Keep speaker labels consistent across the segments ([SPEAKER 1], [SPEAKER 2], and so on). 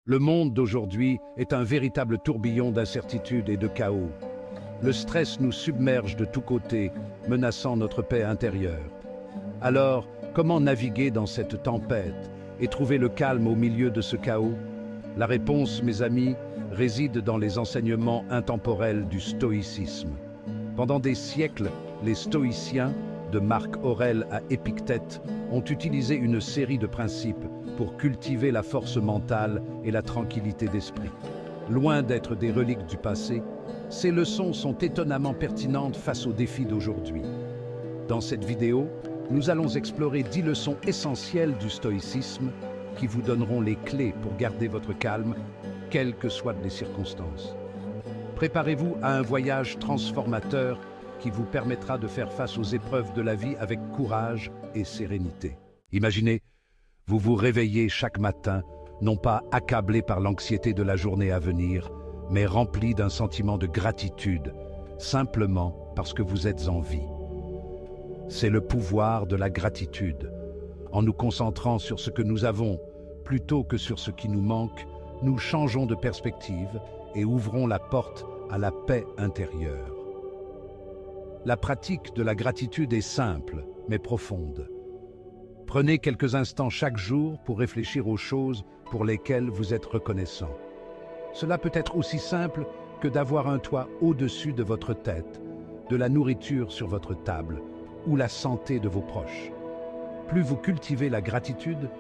[SPEAKER 1] Le monde d'aujourd'hui est un véritable tourbillon d'incertitude et de chaos. Le stress nous submerge de tous côtés, menaçant notre paix intérieure. Alors, comment naviguer dans cette tempête et trouver le calme au milieu de ce chaos? La réponse, mes amis, réside dans les enseignements intemporels du stoïcisme. Pendant des siècles, les stoïciens, de Marc Aurèle à Épictète, ont utilisé une série de principes pour cultiver la force mentale et la tranquillité d'esprit. Loin d'être des reliques du passé, ces leçons sont étonnamment pertinentes face aux défis d'aujourd'hui. Dans cette vidéo, nous allons explorer 10 leçons essentielles du stoïcisme qui vous donneront les clés pour garder votre calme, quelles que soient les circonstances. Préparez-vous à un voyage transformateur qui vous permettra de faire face aux épreuves de la vie avec courage et sérénité. Imaginez, vous vous réveillez chaque matin, non pas accablé par l'anxiété de la journée à venir, mais rempli d'un sentiment de gratitude, simplement parce que vous êtes en vie. C'est le pouvoir de la gratitude. En nous concentrant sur ce que nous avons, plutôt que sur ce qui nous manque, nous changeons de perspective et ouvrons la porte à la paix intérieure. La pratique de la gratitude est simple, mais profonde. Prenez quelques instants chaque jour pour réfléchir aux choses pour lesquelles vous êtes reconnaissant. Cela peut être aussi simple que d'avoir un toit au-dessus de votre tête, de la nourriture sur votre table ou la santé de vos proches. Plus vous cultivez la gratitude,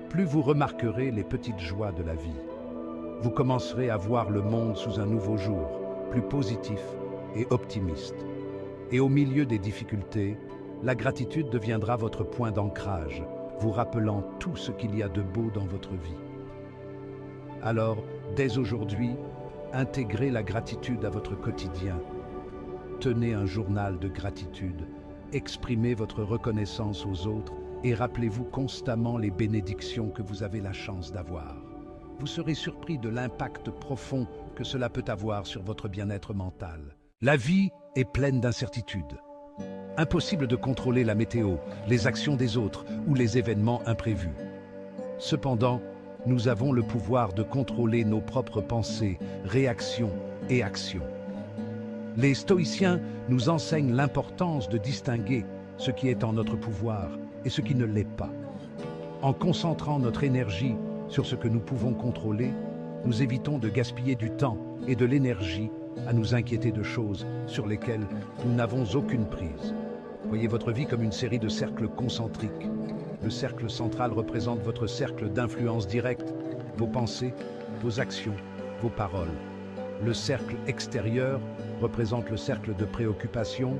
[SPEAKER 1] plus vous remarquerez les petites joies de la vie. Vous commencerez à voir le monde sous un nouveau jour, plus positif et optimiste. Et au milieu des difficultés, la gratitude deviendra votre point d'ancrage, vous rappelant tout ce qu'il y a de beau dans votre vie. Alors, dès aujourd'hui, intégrez la gratitude à votre quotidien. Tenez un journal de gratitude, exprimez votre reconnaissance aux autres et rappelez-vous constamment les bénédictions que vous avez la chance d'avoir. Vous serez surpris de l'impact profond que cela peut avoir sur votre bien-être mental. La vie est pleine d'incertitudes. Impossible de contrôler la météo, les actions des autres ou les événements imprévus. Cependant, nous avons le pouvoir de contrôler nos propres pensées, réactions et actions. Les stoïciens nous enseignent l'importance de distinguer ce qui est en notre pouvoir et ce qui ne l'est pas. En concentrant notre énergie sur ce que nous pouvons contrôler, nous évitons de gaspiller du temps et de l'énergie à nous inquiéter de choses sur lesquelles nous n'avons aucune prise. Voyez votre vie comme une série de cercles concentriques. Le cercle central représente votre cercle d'influence directe, vos pensées, vos actions, vos paroles. Le cercle extérieur représente le cercle de préoccupation,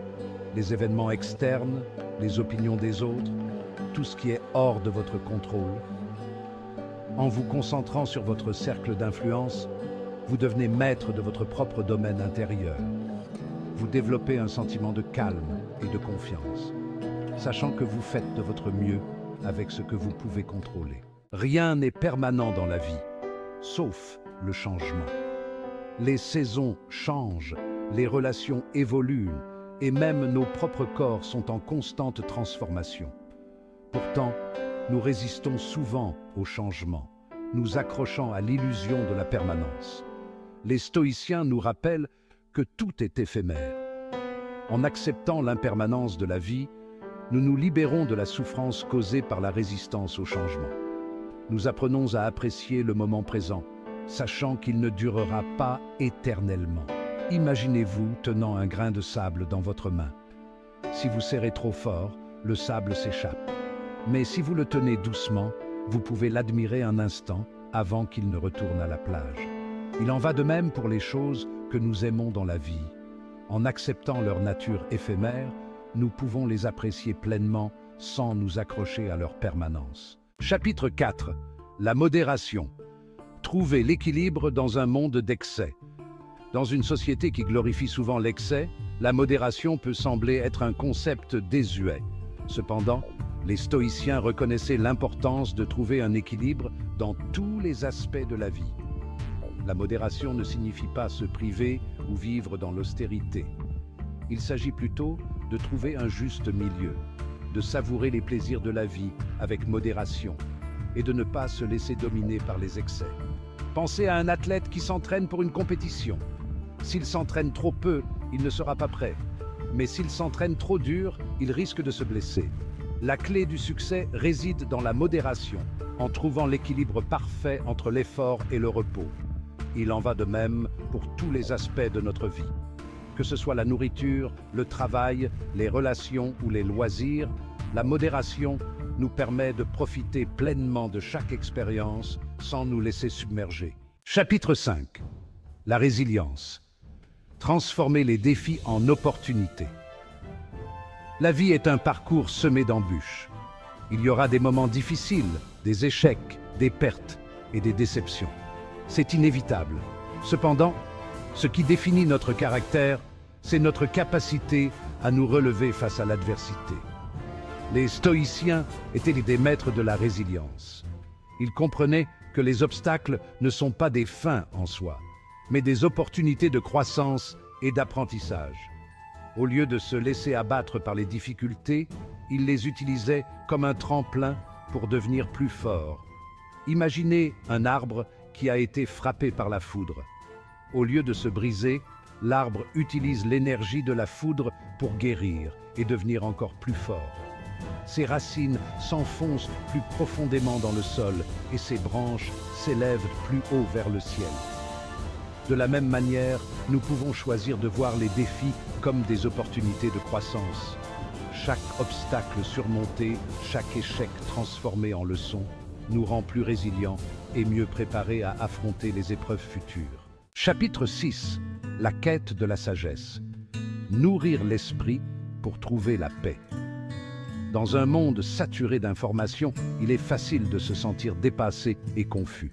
[SPEAKER 1] les événements externes, les opinions des autres, tout ce qui est hors de votre contrôle. En vous concentrant sur votre cercle d'influence, vous devenez maître de votre propre domaine intérieur. Vous développez un sentiment de calme et de confiance, sachant que vous faites de votre mieux avec ce que vous pouvez contrôler. Rien n'est permanent dans la vie, sauf le changement. Les saisons changent, les relations évoluent, et même nos propres corps sont en constante transformation. Pourtant, nous résistons souvent au changement, nous accrochant à l'illusion de la permanence. Les stoïciens nous rappellent que tout est éphémère. En acceptant l'impermanence de la vie, nous nous libérons de la souffrance causée par la résistance au changement. Nous apprenons à apprécier le moment présent, sachant qu'il ne durera pas éternellement. Imaginez-vous tenant un grain de sable dans votre main. Si vous serrez trop fort, le sable s'échappe. Mais si vous le tenez doucement, vous pouvez l'admirer un instant avant qu'il ne retourne à la plage. Il en va de même pour les choses que nous aimons dans la vie. En acceptant leur nature éphémère, nous pouvons les apprécier pleinement sans nous accrocher à leur permanence. Chapitre 4. La modération. Trouver l'équilibre dans un monde d'excès. Dans une société qui glorifie souvent l'excès, la modération peut sembler être un concept désuet. Cependant, les stoïciens reconnaissaient l'importance de trouver un équilibre dans tous les aspects de la vie. La modération ne signifie pas se priver ou vivre dans l'austérité. Il s'agit plutôt de trouver un juste milieu, de savourer les plaisirs de la vie avec modération et de ne pas se laisser dominer par les excès. Pensez à un athlète qui s'entraîne pour une compétition. S'il s'entraîne trop peu, il ne sera pas prêt. Mais s'il s'entraîne trop dur, il risque de se blesser. La clé du succès réside dans la modération, en trouvant l'équilibre parfait entre l'effort et le repos. Il en va de même pour tous les aspects de notre vie. Que ce soit la nourriture, le travail, les relations ou les loisirs, la modération nous permet de profiter pleinement de chaque expérience sans nous laisser submerger. Chapitre 5. La résilience. Transformer les défis en opportunités. La vie est un parcours semé d'embûches. Il y aura des moments difficiles, des échecs, des pertes et des déceptions. C'est inévitable. Cependant, ce qui définit notre caractère, c'est notre capacité à nous relever face à l'adversité. Les stoïciens étaient des maîtres de la résilience. Ils comprenaient que les obstacles ne sont pas des fins en soi, mais des opportunités de croissance et d'apprentissage. Au lieu de se laisser abattre par les difficultés, ils les utilisaient comme un tremplin pour devenir plus forts. Imaginez un arbre qui a été frappé par la foudre. Au lieu de se briser, l'arbre utilise l'énergie de la foudre pour guérir et devenir encore plus fort. Ses racines s'enfoncent plus profondément dans le sol et ses branches s'élèvent plus haut vers le ciel. De la même manière, nous pouvons choisir de voir les défis comme des opportunités de croissance. Chaque obstacle surmonté, chaque échec transformé en leçon, nous rend plus résilients et mieux préparés à affronter les épreuves futures. Chapitre 6. La quête de la sagesse. Nourrir l'esprit pour trouver la paix. Dans un monde saturé d'informations, il est facile de se sentir dépassé et confus.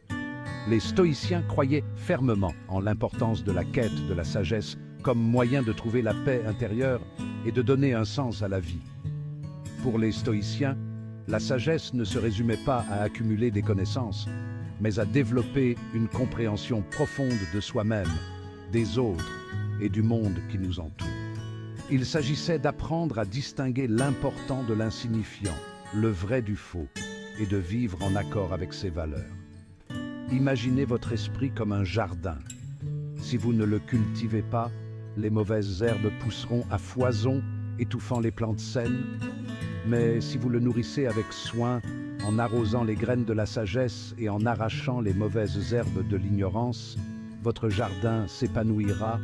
[SPEAKER 1] Les stoïciens croyaient fermement en l'importance de la quête de la sagesse comme moyen de trouver la paix intérieure et de donner un sens à la vie. Pour les stoïciens, la sagesse ne se résumait pas à accumuler des connaissances, mais à développer une compréhension profonde de soi-même, des autres et du monde qui nous entoure. Il s'agissait d'apprendre à distinguer l'important de l'insignifiant, le vrai du faux, et de vivre en accord avec ses valeurs. Imaginez votre esprit comme un jardin. Si vous ne le cultivez pas, les mauvaises herbes pousseront à foison, étouffant les plantes saines. Mais si vous le nourrissez avec soin, en arrosant les graines de la sagesse et en arrachant les mauvaises herbes de l'ignorance, votre jardin s'épanouira.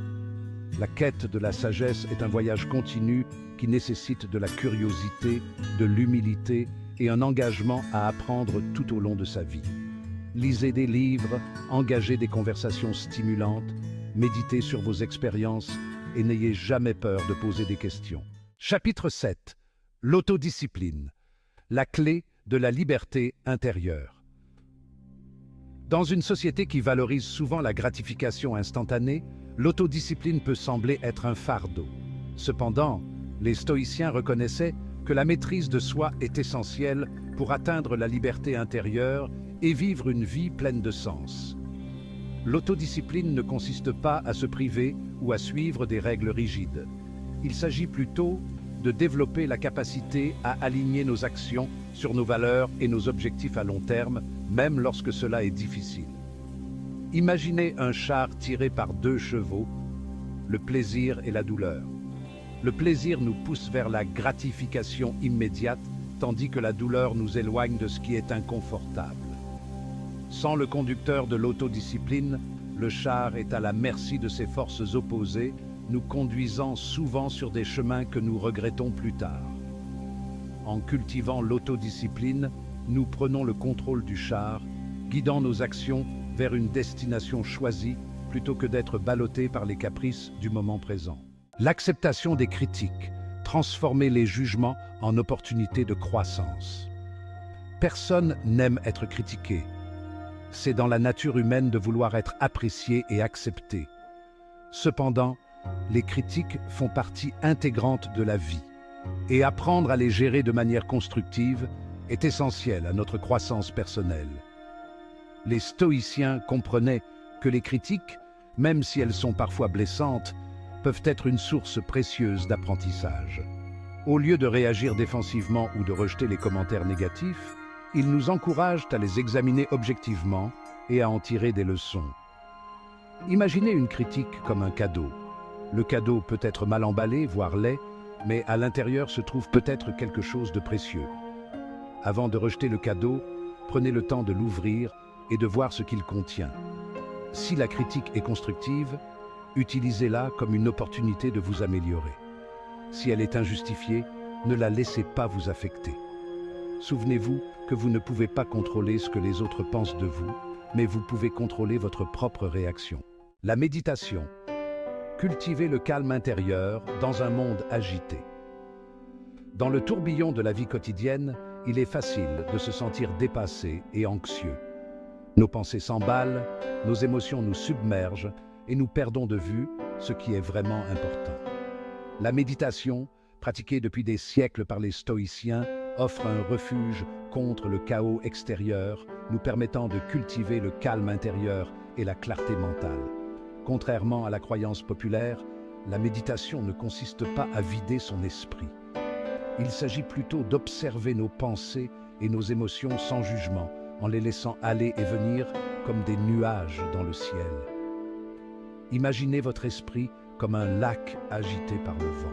[SPEAKER 1] La quête de la sagesse est un voyage continu qui nécessite de la curiosité, de l'humilité et un engagement à apprendre tout au long de sa vie. Lisez des livres, engagez des conversations stimulantes, méditez sur vos expériences et n'ayez jamais peur de poser des questions. Chapitre 7. L'autodiscipline. La clé de la liberté intérieure. Dans une société qui valorise souvent la gratification instantanée, l'autodiscipline peut sembler être un fardeau. Cependant, les stoïciens reconnaissaient que la maîtrise de soi est essentielle pour atteindre la liberté intérieure et vivre une vie pleine de sens. L'autodiscipline ne consiste pas à se priver ou à suivre des règles rigides. Il s'agit plutôt de développer la capacité à aligner nos actions sur nos valeurs et nos objectifs à long terme, même lorsque cela est difficile. Imaginez un char tiré par 2 chevaux, le plaisir et la douleur. Le plaisir nous pousse vers la gratification immédiate, tandis que la douleur nous éloigne de ce qui est inconfortable. Sans le conducteur de l'autodiscipline, le char est à la merci de ses forces opposées, nous conduisant souvent sur des chemins que nous regrettons plus tard. En cultivant l'autodiscipline, nous prenons le contrôle du char, guidant nos actions vers une destination choisie plutôt que d'être ballottés par les caprices du moment présent. L'acceptation des critiques, transformer les jugements en opportunités de croissance. Personne n'aime être critiqué. C'est dans la nature humaine de vouloir être apprécié et accepté. Cependant, les critiques font partie intégrante de la vie, et apprendre à les gérer de manière constructive est essentiel à notre croissance personnelle. Les stoïciens comprenaient que les critiques, même si elles sont parfois blessantes, peuvent être une source précieuse d'apprentissage. Au lieu de réagir défensivement ou de rejeter les commentaires négatifs, ils nous encouragent à les examiner objectivement et à en tirer des leçons. Imaginez une critique comme un cadeau. Le cadeau peut être mal emballé, voire laid, mais à l'intérieur se trouve peut-être quelque chose de précieux. Avant de rejeter le cadeau, prenez le temps de l'ouvrir et de voir ce qu'il contient. Si la critique est constructive, utilisez-la comme une opportunité de vous améliorer. Si elle est injustifiée, ne la laissez pas vous affecter. Souvenez-vous que vous ne pouvez pas contrôler ce que les autres pensent de vous, mais vous pouvez contrôler votre propre réaction. La méditation. Cultivez le calme intérieur dans un monde agité. Dans le tourbillon de la vie quotidienne, il est facile de se sentir dépassé et anxieux. Nos pensées s'emballent, nos émotions nous submergent et nous perdons de vue ce qui est vraiment important. La méditation, pratiquée depuis des siècles par les stoïciens, offre un refuge contre le chaos extérieur, nous permettant de cultiver le calme intérieur et la clarté mentale. Contrairement à la croyance populaire, la méditation ne consiste pas à vider son esprit. Il s'agit plutôt d'observer nos pensées et nos émotions sans jugement, en les laissant aller et venir comme des nuages dans le ciel. Imaginez votre esprit comme un lac agité par le vent.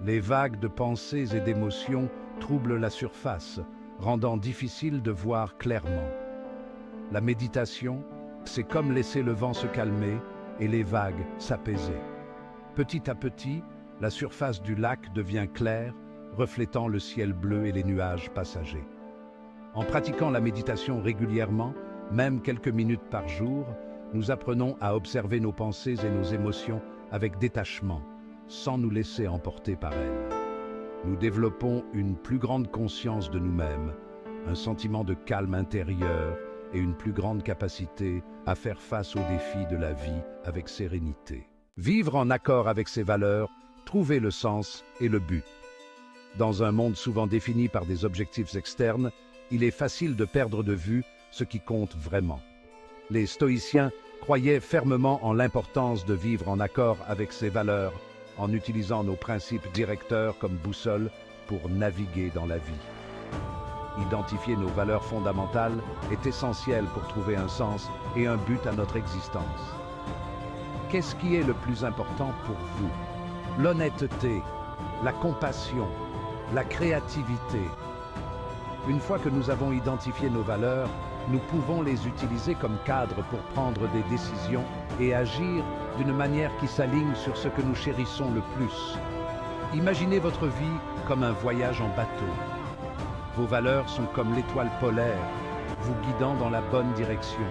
[SPEAKER 1] Les vagues de pensées et d'émotions troublent la surface, rendant difficile de voir clairement. La méditation, c'est comme laisser le vent se calmer et les vagues s'apaiser. Petit à petit, la surface du lac devient claire, reflétant le ciel bleu et les nuages passagers. En pratiquant la méditation régulièrement, même quelques minutes par jour, nous apprenons à observer nos pensées et nos émotions avec détachement, sans nous laisser emporter par elles. Nous développons une plus grande conscience de nous-mêmes, un sentiment de calme intérieur et une plus grande capacité à faire face aux défis de la vie avec sérénité. Vivre en accord avec ses valeurs, trouver le sens et le but. Dans un monde souvent défini par des objectifs externes, il est facile de perdre de vue ce qui compte vraiment. Les stoïciens croyaient fermement en l'importance de vivre en accord avec ses valeurs, en utilisant nos principes directeurs comme boussole pour naviguer dans la vie. Identifier nos valeurs fondamentales est essentiel pour trouver un sens et un but à notre existence. Qu'est-ce qui est le plus important pour vous? L'honnêteté, la compassion, la créativité. Une fois que nous avons identifié nos valeurs, nous pouvons les utiliser comme cadre pour prendre des décisions et agir d'une manière qui s'aligne sur ce que nous chérissons le plus. Imaginez votre vie comme un voyage en bateau. Vos valeurs sont comme l'étoile polaire, vous guidant dans la bonne direction,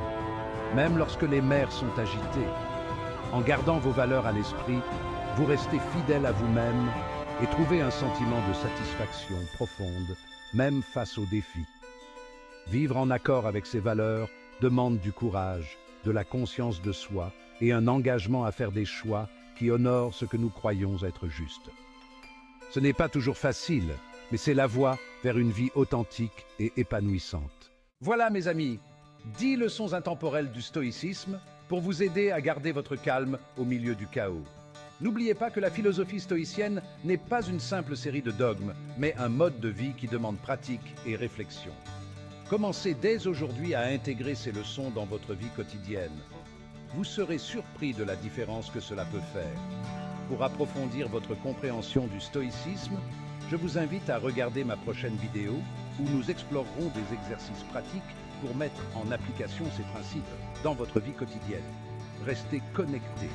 [SPEAKER 1] même lorsque les mers sont agitées. En gardant vos valeurs à l'esprit, vous restez fidèle à vous-même et trouvez un sentiment de satisfaction profonde, même face aux défis. Vivre en accord avec ses valeurs demande du courage, de la conscience de soi et un engagement à faire des choix qui honorent ce que nous croyons être juste. Ce n'est pas toujours facile, mais c'est la voie vers une vie authentique et épanouissante. Voilà mes amis, 10 leçons intemporelles du stoïcisme pour vous aider à garder votre calme au milieu du chaos. N'oubliez pas que la philosophie stoïcienne n'est pas une simple série de dogmes, mais un mode de vie qui demande pratique et réflexion. Commencez dès aujourd'hui à intégrer ces leçons dans votre vie quotidienne. Vous serez surpris de la différence que cela peut faire. Pour approfondir votre compréhension du stoïcisme, je vous invite à regarder ma prochaine vidéo où nous explorerons des exercices pratiques pour mettre en application ces principes dans votre vie quotidienne. Restez connectés.